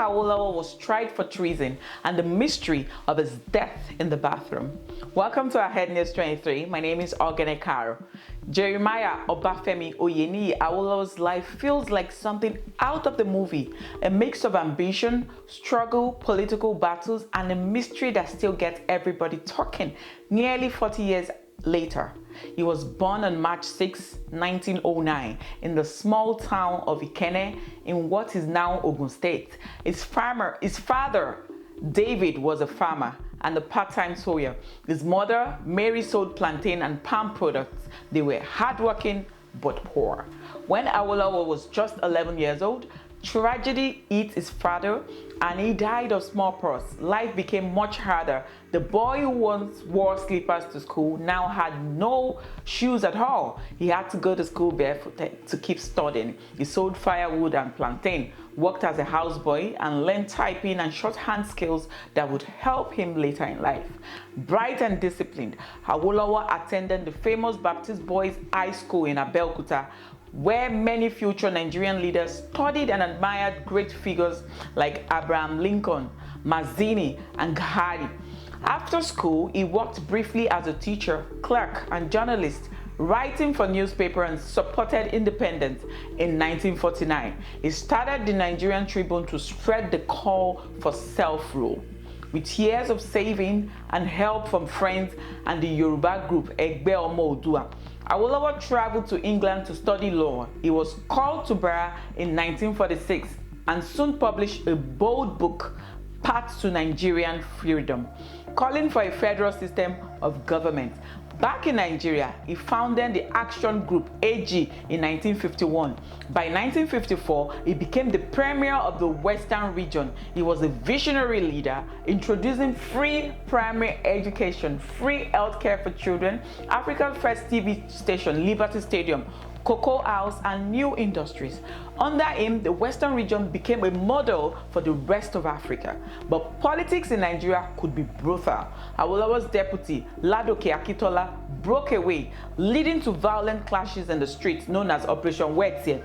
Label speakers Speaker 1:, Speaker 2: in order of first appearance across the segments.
Speaker 1: Awolowo was tried for treason and the mystery of his death in the bathroom. Welcome to our Head News 23. My name is Ikenne. Jeremiah Obafemi Awolowo's life feels like something out of the movie, a mix of ambition, struggle, political battles, and a mystery that still gets everybody talking nearly 40 years later. He was born on March 6, 1909 in the small town of Ikenne in what is now Ogun State. His father, David, was a farmer and a part-time sawyer. His mother, Mary, sold plantain and palm products. They were hardworking but poor. When Awolowo was just 11 years old, tragedy hit his father and he died of smallpox. Life became much harder. The boy who once wore slippers to school now had no shoes at all. He had to go to school barefooted to keep studying. He sold firewood and plantain, worked as a houseboy, and learned typing and shorthand skills that would help him later in life. Bright and disciplined, Awolowo attended the famous Baptist Boys High School in Abeokuta, where many future Nigerian leaders studied and admired great figures like Abraham Lincoln, Mazzini, and Gandhi. After school, he worked briefly as a teacher, clerk, and journalist, writing for newspaper and supported independence. In 1949, he started the Nigerian Tribune to spread the call for self-rule. With years of saving and help from friends and the Yoruba group Egbe Omo Odua, Awolowo traveled to England to study law. He was called to bar in 1946 and soon published a bold book, Path to Nigerian Freedom, calling for a federal system of government. Back in Nigeria, he founded the Action Group AG in 1951. By 1954, he became the premier of the Western region. He was a visionary leader, introducing free primary education, free healthcare for children, Africa's first TV station, Liberty Stadium, Cocoa House, and new industries. Under him, the Western region became a model for the rest of Africa. But politics in Nigeria could be brutal. Awolowo's deputy, Ladoke Akitola, broke away, leading to violent clashes in the streets known as Operation Wetie,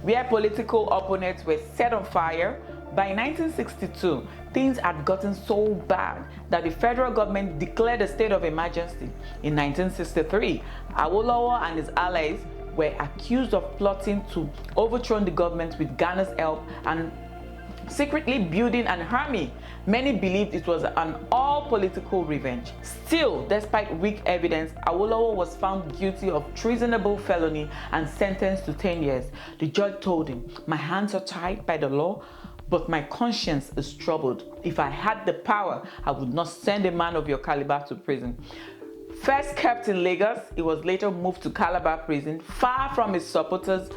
Speaker 1: where political opponents were set on fire. By 1962, things had gotten so bad that the federal government declared a state of emergency. In 1963, Awolowo and his allies were accused of plotting to overthrow the government with Ghana's help and secretly building an army. Many believed it was an all-political revenge. Still, despite weak evidence, Awolowo was found guilty of treasonable felony and sentenced to 10 years. The judge told him, "My hands are tied by the law, but my conscience is troubled. If I had the power, I would not send a man of your caliber to prison." First kept in Lagos, he was later moved to Calabar prison, far from his supporters.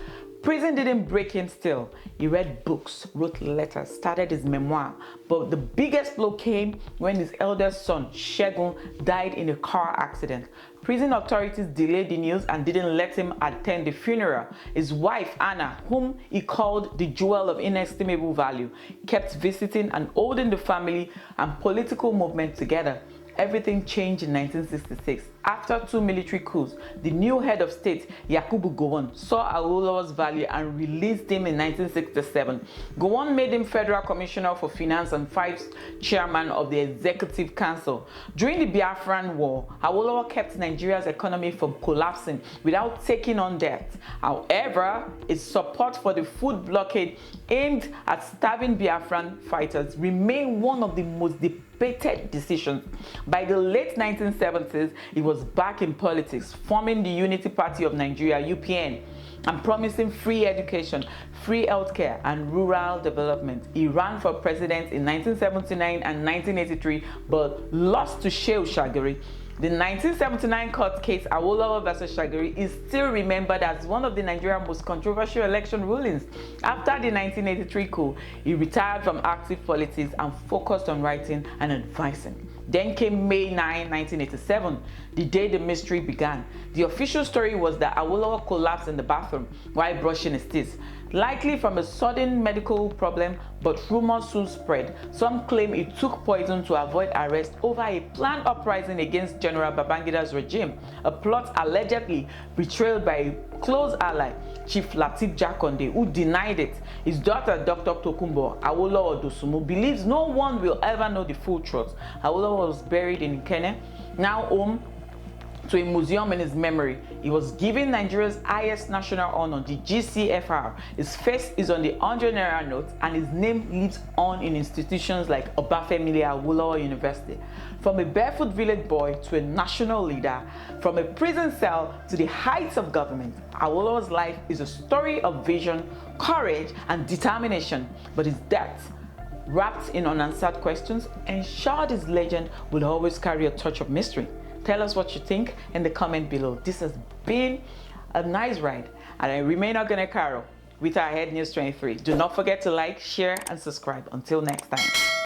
Speaker 1: Prison didn't break him still. He read books, wrote letters, started his memoir. But the biggest blow came when his eldest son, Segun, died in a car accident. Prison authorities delayed the news and didn't let him attend the funeral. His wife, Anna, whom he called the jewel of inestimable value, kept visiting and holding the family and political movement together. Everything changed in 1966. After 2 military coups, the new head of state, Yakubu Gowon, saw Awolowo's value and released him in 1967. Gowon made him Federal Commissioner for Finance and vice chairman of the Executive Council. During the Biafran War, Awolowo kept Nigeria's economy from collapsing without taking on debt. However, his support for the food blockade aimed at starving Biafran fighters remained one of the most debated decisions. By the late 1970s, he was back in politics, forming the Unity Party of Nigeria, UPN, and promising free education, free healthcare, and rural development. He ran for president in 1979 and 1983, but lost to Shehu Shagari. The 1979 court case, Awolowo vs. Shagari, is still remembered as one of the Nigerian most controversial election rulings. After the 1983 coup, he retired from active politics and focused on writing and advising. Then came May 9, 1987, the day the mystery began. The official story was that Awolowo collapsed in the bathroom while brushing his teeth. likely from a sudden medical problem, but rumors soon spread. Some claim he took poison to avoid arrest over a planned uprising against General Babangida's regime, a plot allegedly betrayed by a close ally, Chief Lateef Jakonde, who denied it. His daughter, Dr. Tokunbo Awolowo Dosumu, believes no one will ever know the full truth. Awolowo was buried in Ikenne, now home to a museum in his memory. He was given Nigeria's highest national honor, the GCFR. His face is on the 100 naira note, and his name lives on in institutions like Obafemi Awolowo University. From a barefoot village boy to a national leader, from a prison cell to the heights of government, Awolowo's life is a story of vision, courage, and determination. But his death, wrapped in unanswered questions, ensured his legend will always carry a touch of mystery. Tell us what you think in the comment below. This has been a nice ride, and I remain Ikenne with our Head News 23. Do not forget to like, share, and subscribe. Until next time.